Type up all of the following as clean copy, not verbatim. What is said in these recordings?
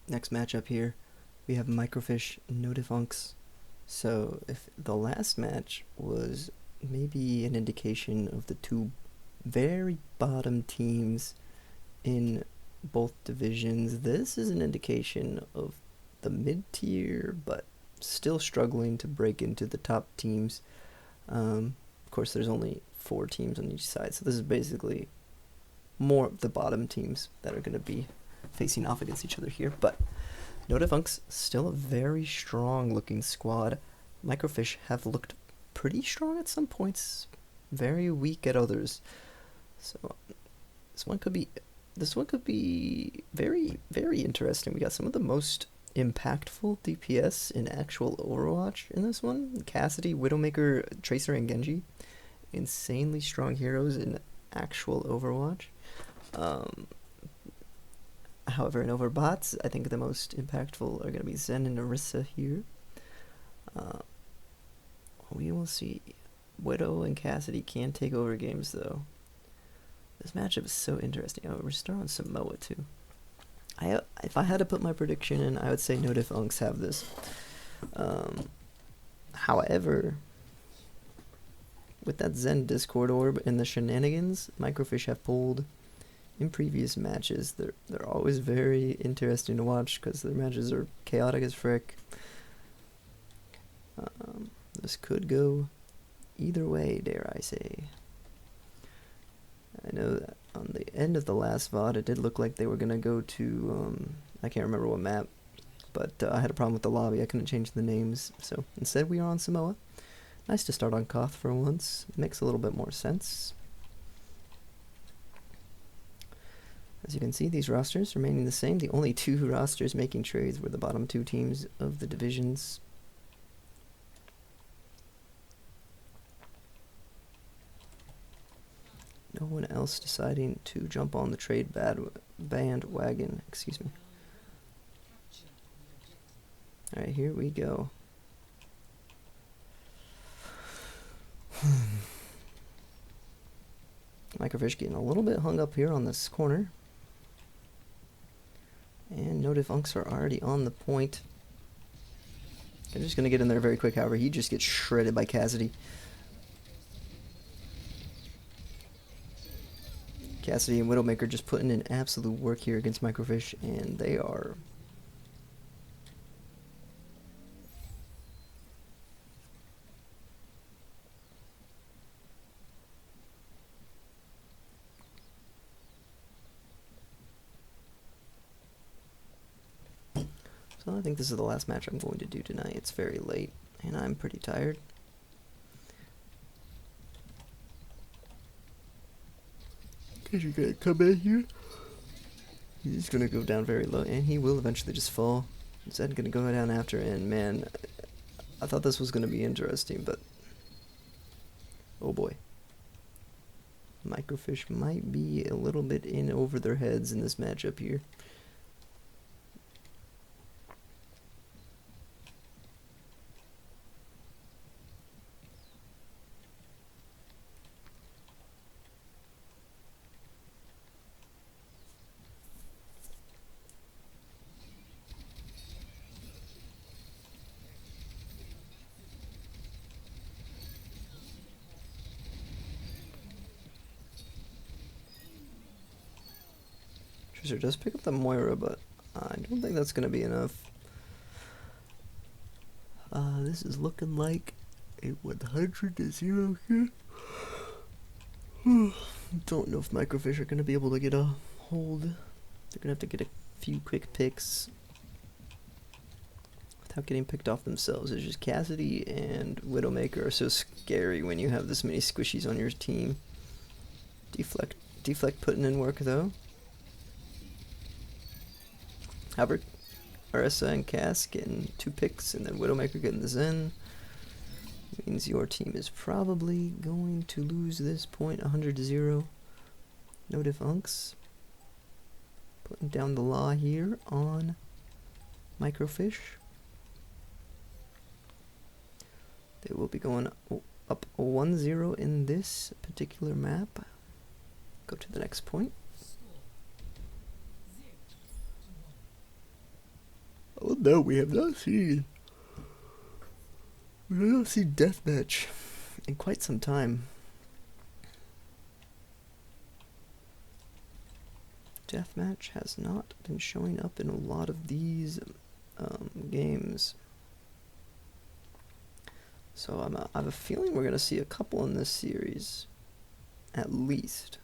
Next matchup here, we have MicroFish, no Diff. So if the last match was maybe an indication of the two very bottom teams in both divisions, this is an indication of the mid-tier, but still struggling to break into the top teams. Of course, there's only 4 teams on each side, so this is basically more of the bottom teams that are going to be facing off against each other here. But No Diff still a very strong looking squad. MicroFish have looked pretty strong at some points, very weak at others. So this one could be very, very interesting. We got some of the most impactful DPS in actual Overwatch in this one. Cassidy, Widowmaker, Tracer, and Genji. Insanely strong heroes in actual Overwatch. However, in Overbots, I think the most impactful are going to be Zen and Orisa here. We will see. Widow and Cassidy can take over games, though. This matchup is so interesting. Oh, we're still on Samoa, too. If I had to put my prediction in, I would say No Diff have this. However, with that Zen Discord orb and the shenanigans MicroFish have pulled in previous matches, they're always very interesting to watch because their matches are chaotic as frick. This could go either way, dare I say. I know that on the end of the last VOD, it did look like they were going to go to, I can't remember what map, but I had a problem with the lobby. I couldn't change the names, so instead we are on Samoa. Nice to start on Koth for once. Makes a little bit more sense. As you can see, these rosters remaining the same. The only 2 rosters making trades were the bottom 2 teams of the divisions. No one else deciding to jump on the trade bandwagon. Excuse me. Alright, here we go. MicroFish getting a little bit hung up here on this corner. And No Diff are already on the point. They're just going to get in there very quick, however. He just gets shredded by Cassidy. Cassidy and Widowmaker just putting in absolute work here against MicroFish, and they are... So I think this is the last match I'm going to do tonight. It's very late, and I'm pretty tired. Because you're going to come in here. He's going to go down very low, and he will eventually just fall. Zed going to go down after, and man, I thought this was going to be interesting, but... oh boy. MicroFish might be a little bit in over their heads in this matchup here. Tracer does pick up the Moira, but I don't think that's going to be enough. This is looking like a 100-0 here. Don't know if MicroFish are going to be able to get a hold. They're going to have to get a few quick picks without getting picked off themselves. It's just Cassidy and Widowmaker are so scary when you have this many squishies on your team. Deflect putting in work though. However, Orisa and Cass getting 2 picks, and then Widowmaker getting the Zen. Means your team is probably going to lose this point 100-0. No Diff putting down the law here on MicroFish. They will be going up 1-0 in this particular map. Go to the next point. no, we have not seen. We have not seen deathmatch in quite some time. Deathmatch has not been showing up in a lot of these games. So I have a feeling we're going to see a couple in this series, at least.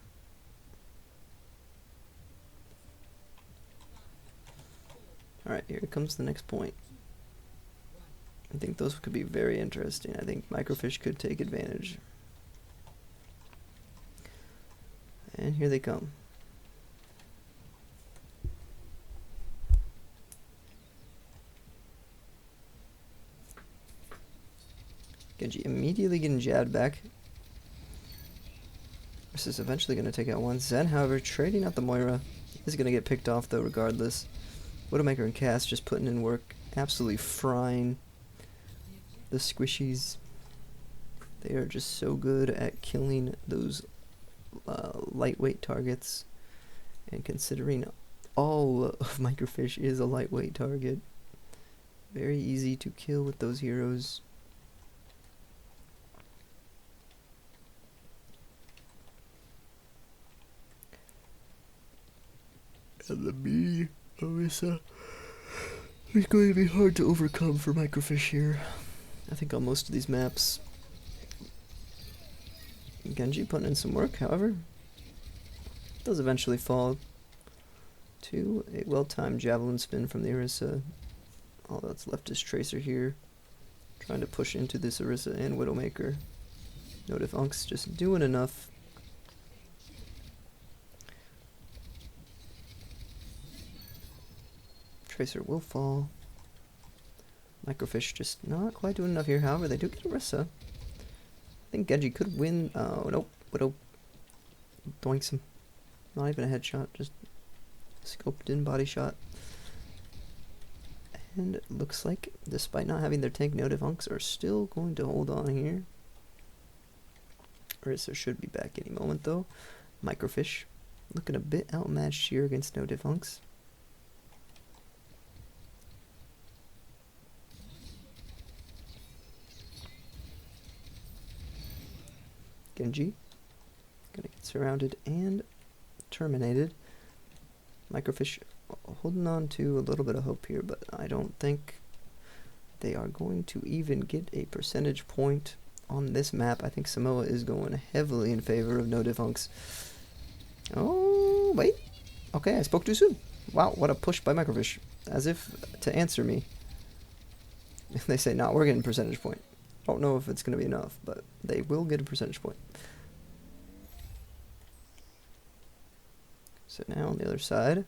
Alright, here comes the next point. I think those could be very interesting. I think MicroFish could take advantage. And here they come. Genji immediately getting jabbed back. This is eventually going to take out one. Zen, however, trading out the Moira is going to get picked off though regardless. Widowmaker and Cass just putting in work, absolutely frying the squishies. They are just so good at killing those lightweight targets. And considering all of MicroFish is a lightweight target, very easy to kill with those heroes. And the me, Orisa, is going to be hard to overcome for MicroFish here. I think on most of these maps. Genji putting in some work, however, does eventually fall to a well-timed javelin spin from the Orisa. All that's left is Tracer here, trying to push into this Orisa and Widowmaker. No Diff Unk's just doing enough. Tracer will fall. MicroFish just not quite doing enough here. However, they do get Orisa. I think Genji could win. Oh, nope. Widow doinks him. Not even a headshot, just scoped in body shot. And it looks like, despite not having their tank, no Diff Unks are still going to hold on here. Orisa should be back any moment though. MicroFish looking a bit outmatched here against no Diff Unks. Genji gonna get surrounded and terminated. MicroFish holding on to a little bit of hope here, but I don't think they are going to even get a percentage point on this map. I think Samoa is going heavily in favor of no Diff Unks. Oh, wait. Okay, I spoke too soon. Wow, what a push by MicroFish. As if to answer me. They say, nah, we're getting percentage point. I don't know if it's going to be enough, but they will get a percentage point. So now on the other side,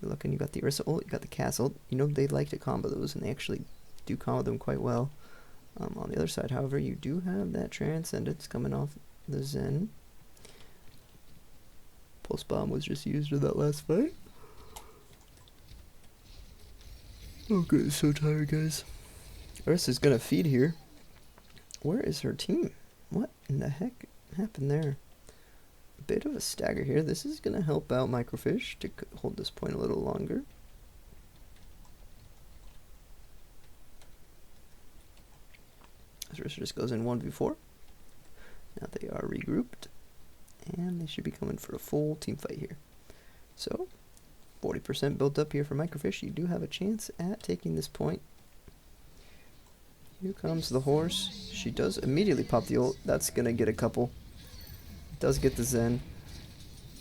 you're looking, you got the Orisa ult, you got the Cass ult. You know they like to combo those, and they actually do combo them quite well. On the other side, however, you do have that Transcendence coming off the Zen. Pulse Bomb was just used in that last fight. Oh, good, so tired, guys. Orisa's gonna feed here. Where is her team? What in the heck happened there? A bit of a stagger here. This is going to help out MicroFish to hold this point a little longer. As Orisa just goes in 1v4. Now they are regrouped. And they should be coming for a full team fight here. So, 40% built up here for MicroFish. You do have a chance at taking this point. Here comes the horse. She does immediately pop the ult. That's going to get a couple. Does get the Zen.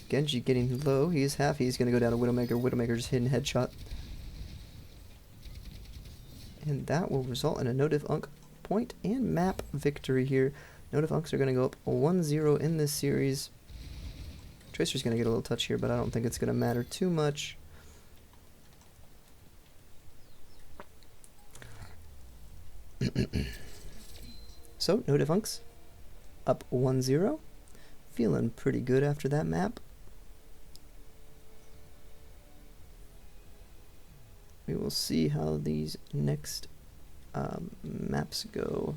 Genji getting low. He is half. He's going to go down to Widowmaker. Widowmaker just hitting headshot. And that will result in a no Diff Unk point and map victory here. No Diff Unks are going to go up 1-0 in this series. Tracer's going to get a little touch here, but I don't think it's going to matter too much. So, no Diff Unks up 1-0. Feeling pretty good after that map. We will see how these next maps go.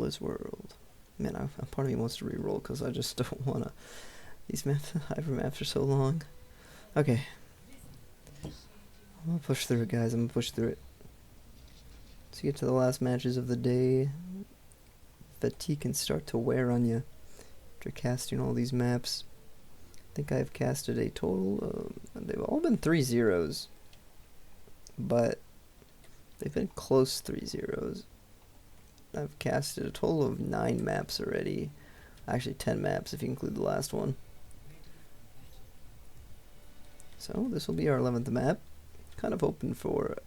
Blizz World. Man, part of me wants to re-roll because I just don't want to. These maps, hyper maps are so long. Okay. I'm gonna push through it, guys. I'm gonna push through it. Let's get to the last matches of the day. Fatigue can start to wear on you after casting all these maps. I think I've casted a total of, they've all been 3-0s, but they've been close 3-0s. I've casted a total of 9 maps already. Actually 10 maps if you include the last one. So this will be our 11th map. Kind of hoping for,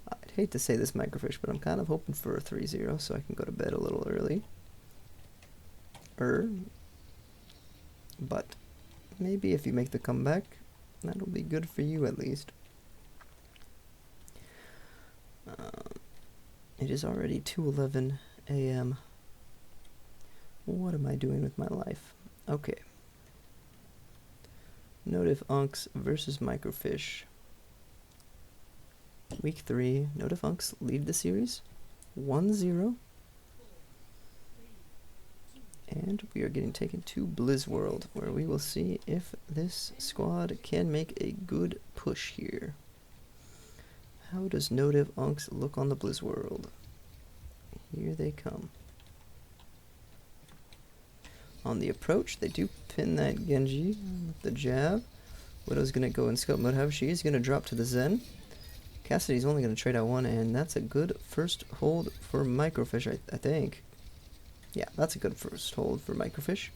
I'd hate to say this MicroFish, but I'm kind of hoping for a 3-0 so I can go to bed a little early. But maybe if you make the comeback, that'll be good for you at least. It is already 2:11 a.m. What am I doing with my life? Okay. No Diff Unks versus MicroFish. Week 3, No Diff Unks lead the series 1-0. And we are getting taken to Blizz World, where we will see if this squad can make a good push here. How does No Diff Unks look on the Blizz World? Here they come. On the approach, they do pin that Genji with the jab. Widow's going to go in scope mode. However, she is going to drop to the Zen. Cassidy's only going to trade out one, and that's a good first hold for MicroFish, I think. Yeah, that's a good first hold for MicroFish.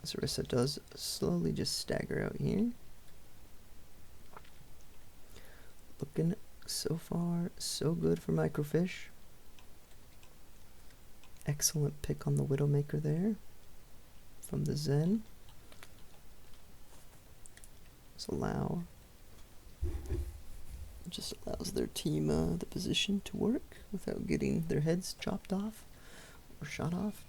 Sarissa does slowly just stagger out here. Looking so far so good for MicroFish. Excellent pick on the Widowmaker there from the Zen. Just allows their team the position to work without getting their heads chopped off or shot off.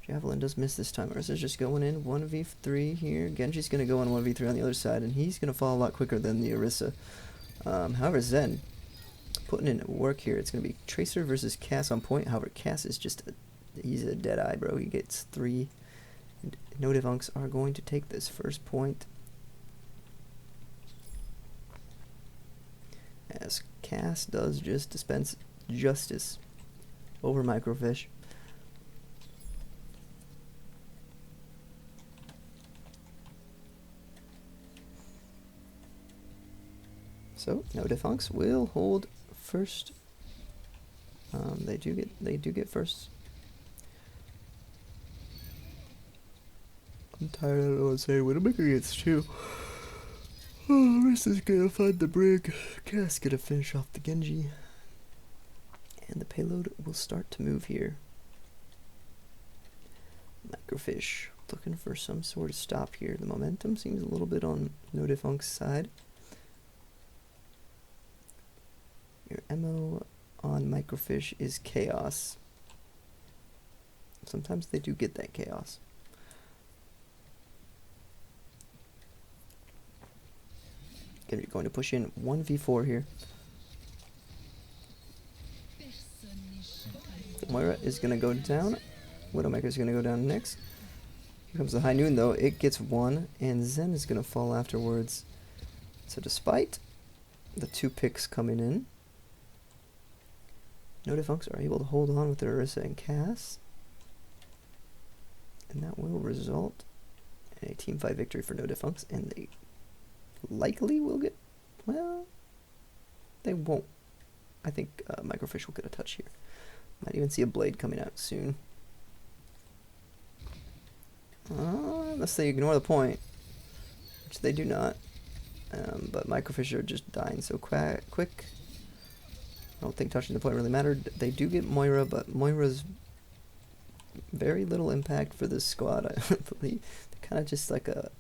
Javelin does miss this time. Ursula's just going in 1v3 here. Genji's going to go on 1v3 on the other side, and he's going to fall a lot quicker than the Orisa. However, Zen putting in work here. It's going to be Tracer versus Cass on point. However, Cass is just he's a dead eye, bro. He gets 3. And No Diff Unks are going to take this first point. As Cass does just dispense justice over MicroFish. So No Diff Unks will hold first. They do get first. I'm tired. I don't know what to say. Widowmaker gets 2. Oh, Riss is gonna find the brig. Cass gonna finish off the Genji. And the payload will start to move here. MicroFish looking for some sort of stop here. The momentum seems a little bit on No Diff Unk's side. Your MO on MicroFish is chaos. Sometimes they do get that chaos. Going to push in 1v4 here. Moira is going to go down. Widowmaker is going to go down next. Here comes the High Noon, though. It gets 1, and Zen is going to fall afterwards. So despite the 2 picks coming in, No Diff Unks are able to hold on with their Orisa and Cass. And that will result in a team fight victory for No Diff Unks, and they likely will get, well, they won't. I think MicroFish will get a touch here. Might even see a blade coming out soon. Unless they ignore the point, which they do not. But MicroFish are just dying so quick. I don't think touching the point really mattered. They do get Moira, but Moira's very little impact for this squad. I believe they're kind of just like a,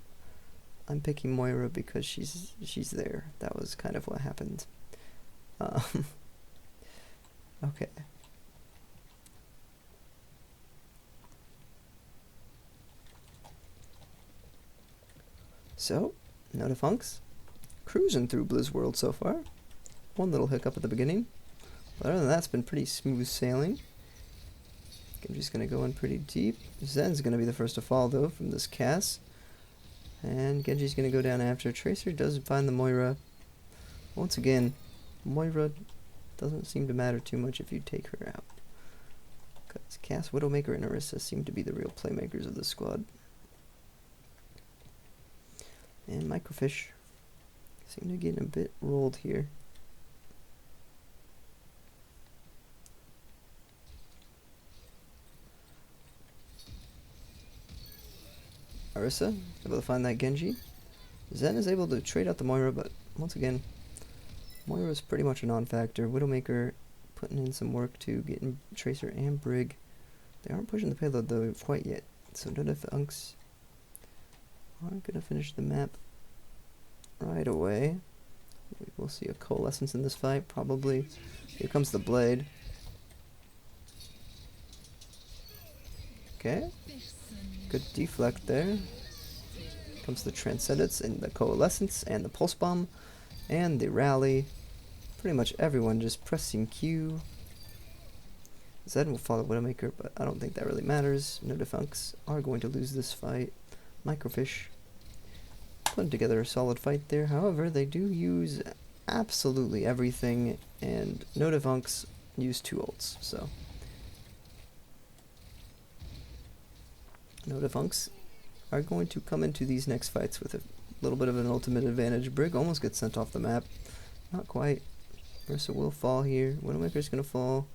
I'm picking Moira because she's there. That was kind of what happened. Okay. So, No Diff Unks cruising through Blizz World so far. One little hiccup at the beginning. But other than that, it's been pretty smooth sailing. Genji's gonna go in pretty deep. Zen's gonna be the first to fall though from this cast. And Genji's gonna go down after. Tracer does find the Moira. Once again, Moira doesn't seem to matter too much if you take her out. Because Cass, Widowmaker, and Orisa seem to be the real playmakers of this squad. And MicroFish seem to get a bit rolled here. Orisa able to find that Genji. Zen is able to trade out the Moira, but once again, Moira is pretty much a non-factor. Widowmaker putting in some work to getting Tracer and Brig. They aren't pushing the payload though quite yet, so no Diff Unks aren't gonna finish the map right away. We'll see a coalescence in this fight, probably. Here comes the blade. Okay, good deflect there. Comes the Transcendence and the Coalescence and the Pulse Bomb and the Rally. Pretty much everyone just pressing Q. Zed will follow Widowmaker, but I don't think that really matters. No Defunks are going to lose this fight. MicroFish putting together a solid fight there. However, they do use absolutely everything, and No Defunks use 2 ults, so No Defunks are going to come into these next fights with a little bit of an ultimate advantage. Brig almost gets sent off the map. Not quite. Orisa will fall here. Widowmaker's gonna fall.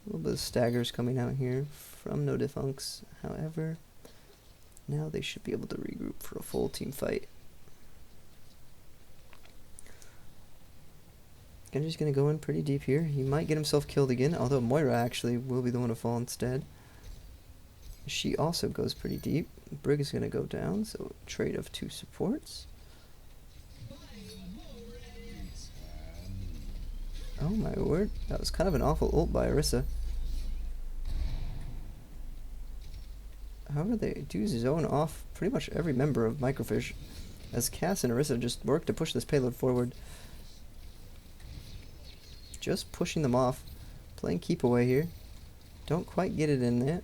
A little bit of staggers coming out here from No Defunks. However, now they should be able to regroup for a full team fight. Genji's gonna go in pretty deep here. He might get himself killed again, although Moira actually will be the one to fall instead. She also goes pretty deep. Brig is gonna go down, so trade of 2 supports. Oh my word, that was kind of an awful ult by Orisa. However, they do zone off pretty much every member of MicroFish, as Cass and Orisa just work to push this payload forward. Just pushing them off, playing keep away here. Don't quite get it in there.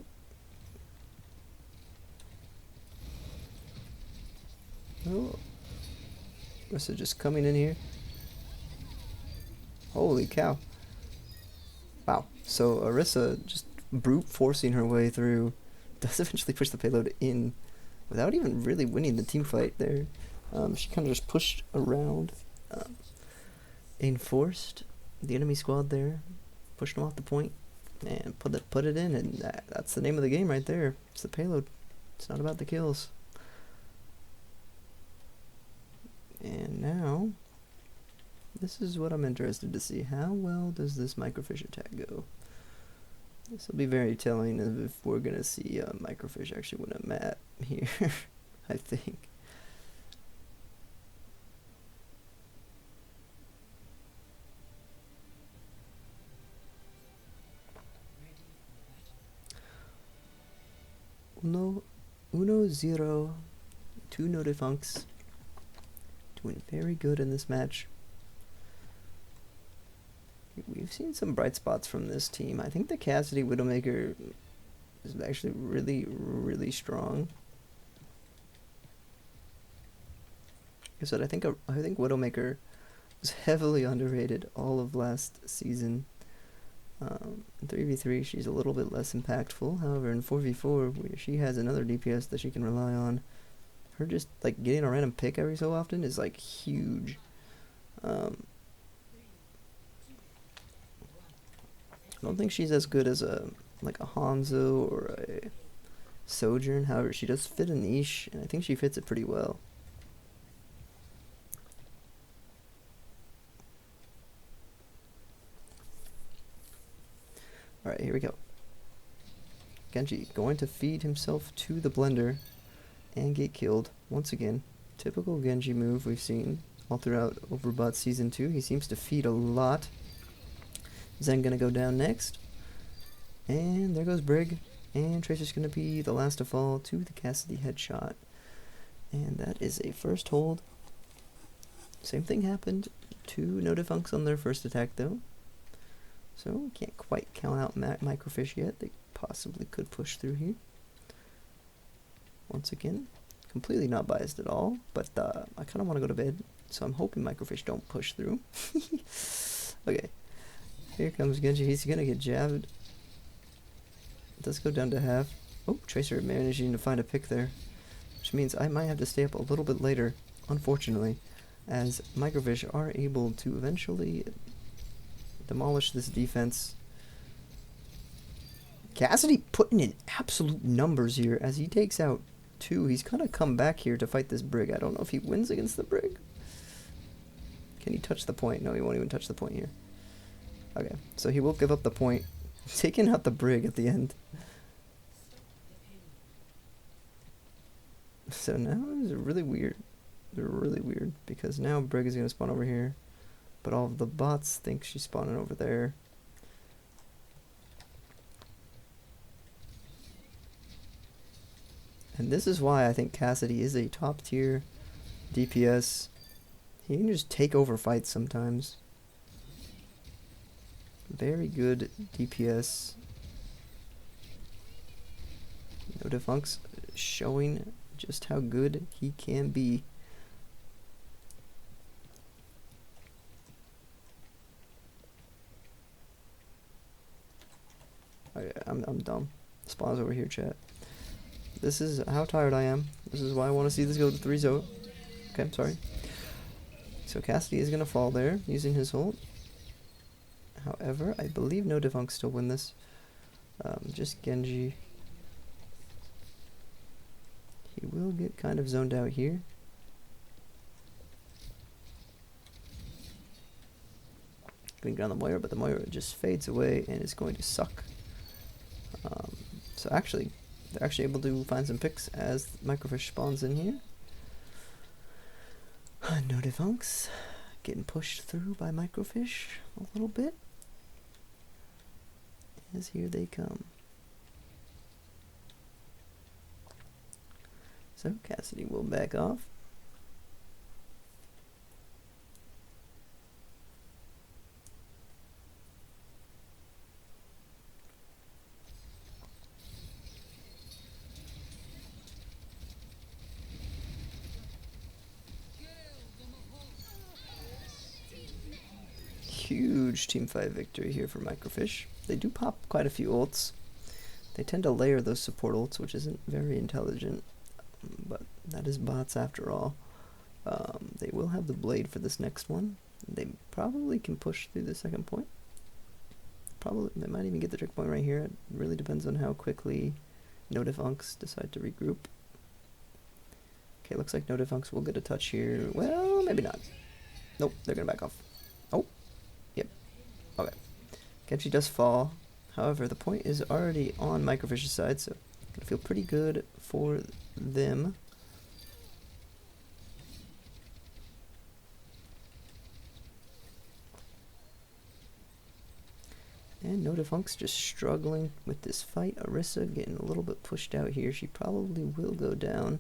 Oh, Orisa just coming in here. Holy cow. Wow. So Orisa just brute forcing her way through does eventually push the payload in without even really winning the team fight there. She kind of just pushed around, enforced the enemy squad there, pushed them off the point, and put it in, and that's the name of the game right there. It's the payload. It's not about the kills. And now, this is what I'm interested to see. How well does this MicroFish attack go? This will be very telling of if we're going to see MicroFish actually win a map here, I think. Uno, 0, 2 No Defunks. Doing very good in this match. We've seen some bright spots from this team. I think the Cassidy Widowmaker is actually really, really strong. Like I said, I think Widowmaker was heavily underrated all of last season. In 3v3, she's a little bit less impactful. However, in 4v4, where she has another DPS that she can rely on, her just like getting a random pick every so often is like huge. I don't think she's as good as a Hanzo or a Sojourn. However, she does fit a niche, and I think she fits it pretty well. Alright, here we go. Genji going to feed himself to the blender and get killed once again. Typical Genji move we've seen all throughout Overbot Season 2. He seems to feed a lot. Zen gonna go down next. And there goes Brig. And Tracer's gonna be the last to fall to the Cassidy headshot. And that is a first hold. Same thing happened to No Defunks on their first attack though. So we can't quite count out MicroFish yet. They possibly could push through here. Once again, completely not biased at all, but I kind of want to go to bed, so I'm hoping MicroFish don't push through. Okay, here comes Genji. He's gonna get jabbed. Let's go down to half. Oh, Tracer managing to find a pick there, which means I might have to stay up a little bit later, unfortunately, as MicroFish are able to eventually demolish this defense. Cassidy putting in absolute numbers here as he takes out 2. He's kind of come back here to fight this Brig. I don't know if he wins against the Brig. Can he touch the point? No, he won't even touch the point here. Okay, so he will give up the point, taking out the Brig at the end. So now it's really weird. They're really weird because now Brig is going to spawn over here, but all of the bots think she's spawning over there. And this is why I think Cassidy is a top tier DPS. He can just take over fights sometimes. Very good DPS. No Defunks showing just how good he can be. Okay, I'm dumb. Spawns over here, chat. This is how tired I am. This is why I want to see this go to 3-0. Okay, I'm sorry. So Cassidy is going to fall there using his ult. However, I believe no Defunks still win this. Just Genji. He will get kind of zoned out here. Going down the Moira, but the Moira just fades away and is going to suck. So actually, they're actually able to find some picks as MicroFish spawns in here. No Defunks getting pushed through by MicroFish a little bit. As here they come. So Cassidy will back off. Huge team fight victory here for MicroFish. They do pop quite a few ults. They tend to layer those support ults, which isn't very intelligent, but that is bots after all. They will have the blade for this next one. They probably can push through the second point. Probably, they might even get the trick point right here. It really depends on how quickly No Defunks decide to regroup. Okay, looks like No Defunks will get a touch here. Well, maybe not. Nope, they're gonna back off. Oh, yep. Okay. Genji does fall. However, the point is already on MicroFish's side, so gonna feel pretty good for them. And No Defunks just struggling with this fight. Orisa getting a little bit pushed out here. She probably will go down.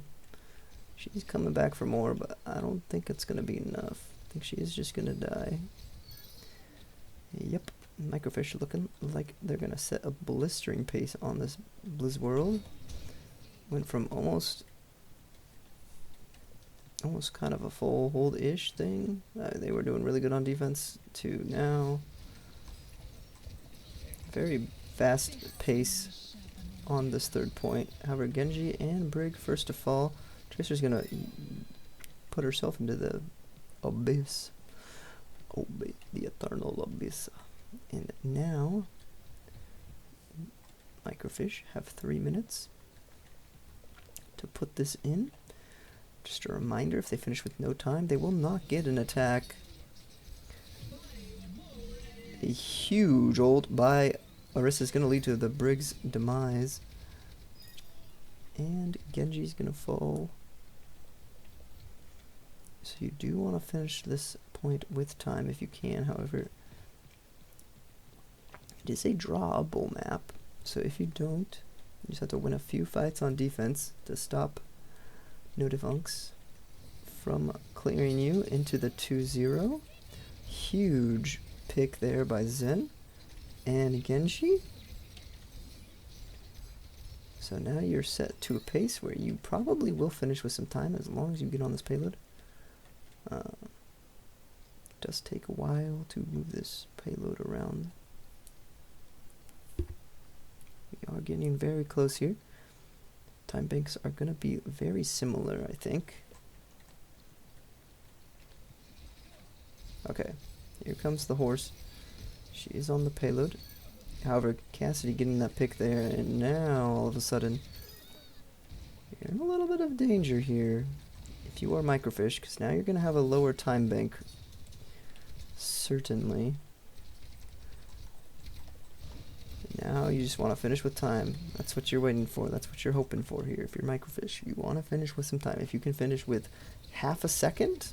She's coming back for more, but I don't think it's gonna be enough. I think she is just gonna die. Yep. MicroFish looking like they're gonna set a blistering pace on this Blizz world. Went from almost kind of a full hold-ish thing. They were doing really good on defense to now very fast pace on this third point. However, Genji and Brig first to fall. Tracer's gonna put herself into the abyss. Oh, the eternal abyss. And now, MicroFish have 3 minutes to put this in. Just a reminder, if they finish with no time, they will not get an attack. A huge ult by Orisa is going to lead to the Brig's demise. And Genji's going to fall. So you do want to finish this point with time if you can, however. It is a drawable map, so if you don't, you just have to win a few fights on defense to stop No Defunks from clearing you into the 2-0. Huge pick there by Zen. and Genji. So now you're set to a pace where you probably will finish with some time as long as you get on this payload. It does take a while to move this payload around. We are getting very close here. Time banks are going to be very similar, I think. Okay, here comes the horse. She is on the payload. However, Cassidy getting that pick there, and now all of a sudden you're in a little bit of danger here if you are MicroFish, because now you're going to have a lower time bank. Certainly. Now you just want to finish with time. That's what you're waiting for. That's what you're hoping for here. If you're MicroFish, you want to finish with some time. If you can finish with half a second,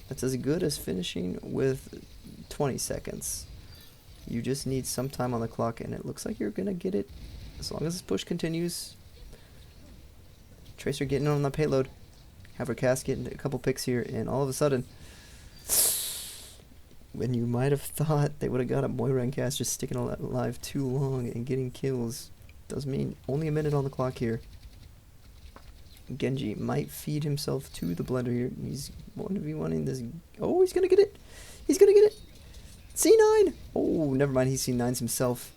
that's as good as finishing with 20 seconds. You just need some time on the clock, and it looks like you're going to get it as long as this push continues. Tracer getting on the payload. Have her cast getting a couple picks here, and all of a sudden, when you might have thought they would have got a Moira and Cass just sticking alive too long and getting kills, does mean only a minute on the clock here. Genji might feed himself to the blender here. He's going to be wanting this. Oh, he's going to get it. He's going to get it. C9! Oh, never mind. He C9s himself.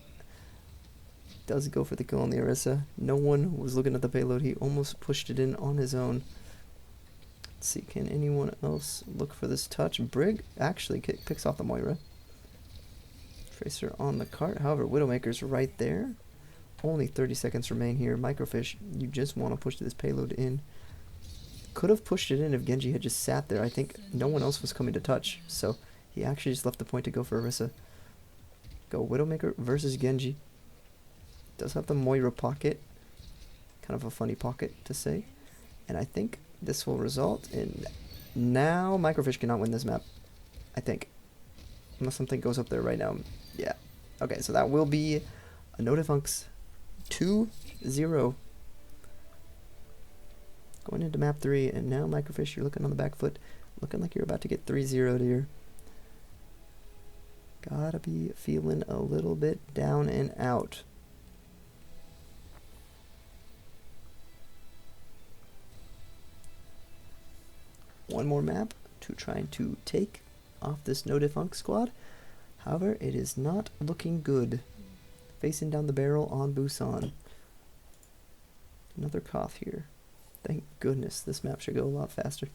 Does go for the kill on the Orisa. No one was looking at the payload. He almost pushed it in on his own. Let's see. Can anyone else look for this touch? Brig actually picks off the Moira. Tracer on the cart. However, Widowmaker's right there. Only 30 seconds remain here. MicroFish, you just want to push this payload in. Could have pushed it in if Genji had just sat there. I think no one else was coming to touch. So he actually just left the point to go for Orisa. Go Widowmaker versus Genji. Does have the Moira pocket. Kind of a funny pocket to say. And I think this will result in... Now MicroFish cannot win this map. I think. Unless something goes up there right now. Yeah. Okay, so that will be a Notifunks 2-0. Going into map 3, and now MicroFish, you're looking on the back foot. Looking like you're about to get 3-0'd here. Gotta be feeling a little bit down and out. One more map to try to take off this Notifunk squad. However, it is not looking good. Facing down the barrel on Busan. Another cough here. Thank goodness, this map should go a lot faster.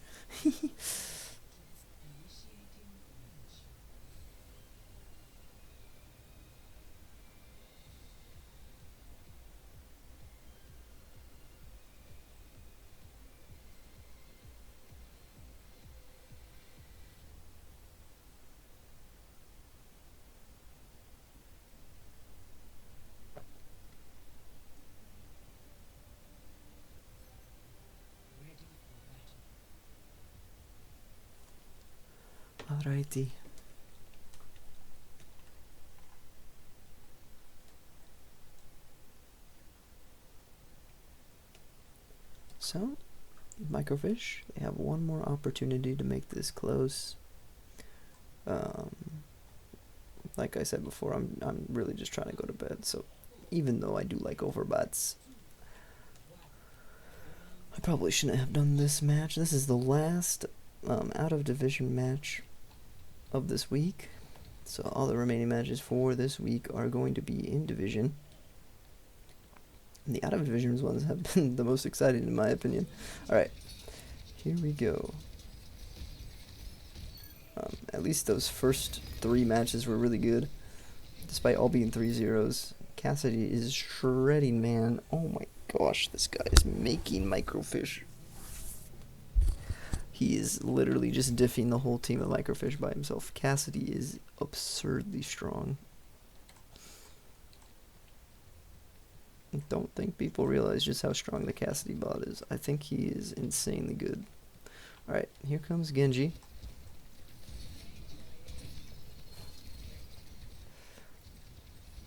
Alrighty. So, MicroFish, they have one more opportunity to make this close. Like I said before, I'm really just trying to go to bed. So, even though I do like overbots, I probably shouldn't have done this match. This is the last out of division match of this week. So all the remaining matches for this week are going to be in division. And the out of division ones have been the most exciting in my opinion. Alright, here we go. At least those first 3 matches were really good, despite all being 3-0s. Cassidy is shredding, man. Oh my gosh, this guy is making MicroFish. He is literally just diffing the whole team of MicroFish by himself. Cassidy is absurdly strong. I don't think people realize just how strong the Cassidy bot is. I think he is insanely good. Alright, here comes Genji.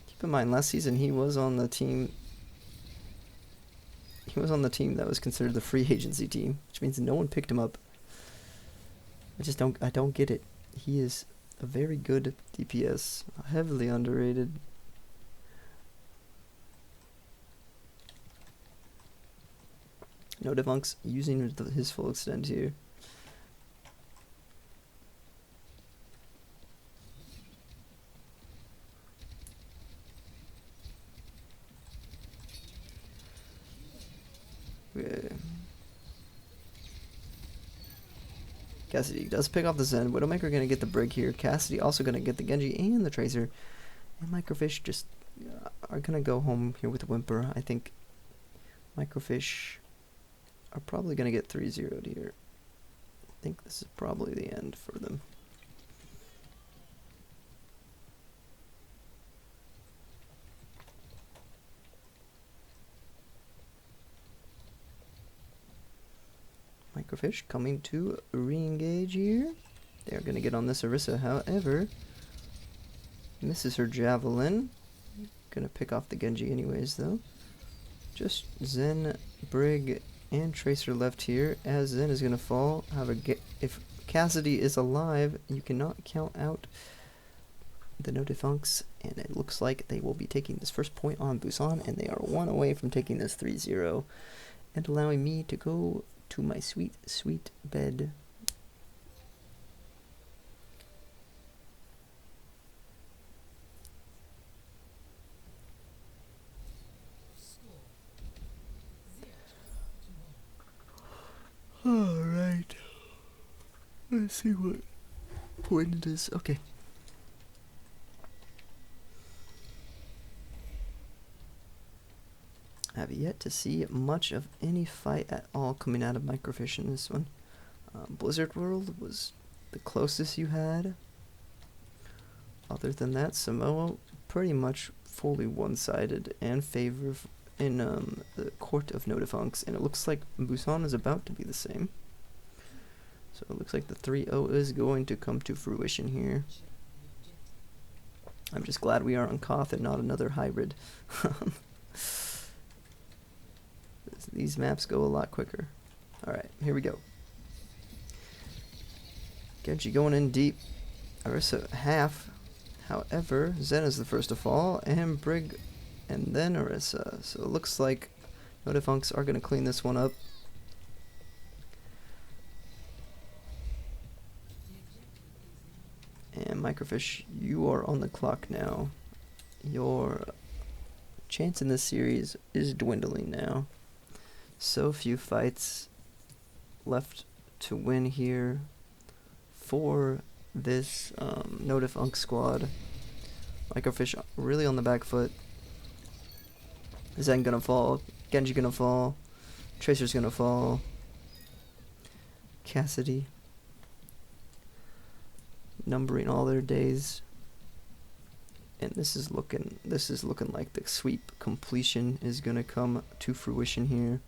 Keep in mind, last season he was on the team. He was on the team that was considered the free agency team, which means no one picked him up. I don't get it. He is a very good DPS, heavily underrated. No Defunks using his full extend here. Okay. Cassidy does pick off the Zen. Widowmaker gonna get the Brig here. Cassidy also gonna get the Genji and the Tracer. And Microfish just are gonna go home here with a Whimper. I think Microfish are probably gonna get 3-0'd here. I think this is probably the end for them. Microfish coming to re-engage here. They're going to get on this Orisa, however, misses her Javelin. Going to pick off the Genji anyways, though. Just Zen, Brig, and Tracer left here, as Zen is going to fall. However, if Cassidy is alive, you cannot count out the No Defunks, and it looks like they will be taking this first point on Busan, and they are one away from taking this 3-0, and allowing me to go to my sweet, sweet bed. Alright. Let's see what point it is. Okay. I have yet to see much of any fight at all coming out of Microfish in this one. Blizzard World was the closest you had. Other than that, Samoa pretty much fully one-sided and favor in the court of No Defunks, and it looks like Busan is about to be the same. So it looks like the 3-0 is going to come to fruition here. I'm just glad we are on Koth and not another hybrid. These maps go a lot quicker. Alright, here we go. Genji going in deep. Orisa half. However, Zen is the first to fall, and Brig, and then Orisa. So it looks like No Defunks are going to clean this one up. And Microfish, you are on the clock now. Your chance in this series is dwindling now. So few fights left to win here for this No Defunk squad. Microfish really on the back foot. Zen gonna fall. Genji gonna fall. Tracer's gonna fall. Cassidy numbering all their days. And this is looking like the sweep completion is gonna come to fruition here.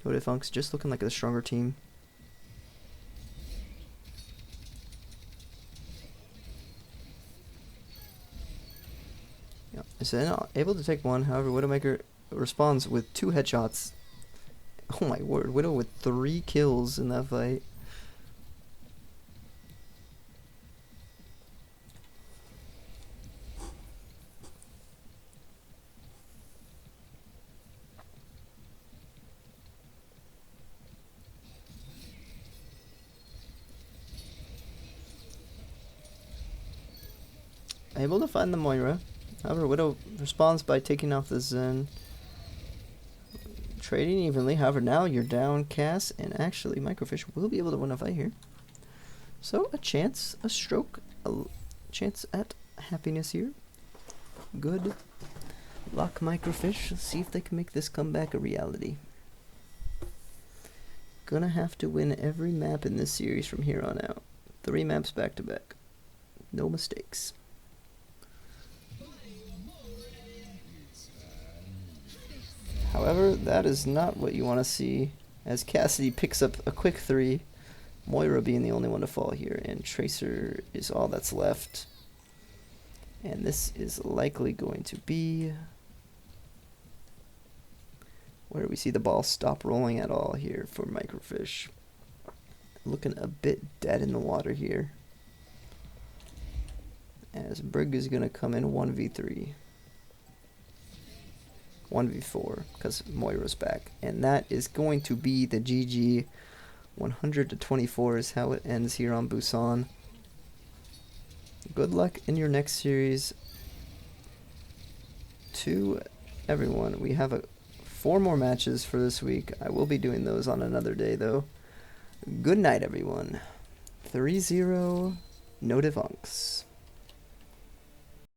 No Defunks just looking like a stronger team. Yeah, so able to take one. However, Widowmaker responds with 2 headshots. Oh my word, Widow with 3 kills in that fight. Able to find the Moira. However, Widow responds by taking off the Zen. Trading evenly. However, now you're down, Cass, and actually Microfish will be able to win a fight here. So, a chance, a stroke, a chance at happiness here. Good luck, Microfish. Let's see if they can make this comeback a reality. Gonna have to win every map in this series from here on out. 3 maps back to back. No mistakes. However, that is not what you want to see, as Cassidy picks up a quick 3, Moira being the only one to fall here, and Tracer is all that's left. And this is likely going to be where we see the ball stop rolling at all here for Microfish. Looking a bit dead in the water here, as Brig is going to come in 1v3. 1v4 because Moira's back. And that is going to be the GG. 100-24 is how it ends here on Busan. Good luck in your next series to everyone. We have 4 more matches for this week. I will be doing those on another day, though. Good night, everyone. 3-0, no Diff.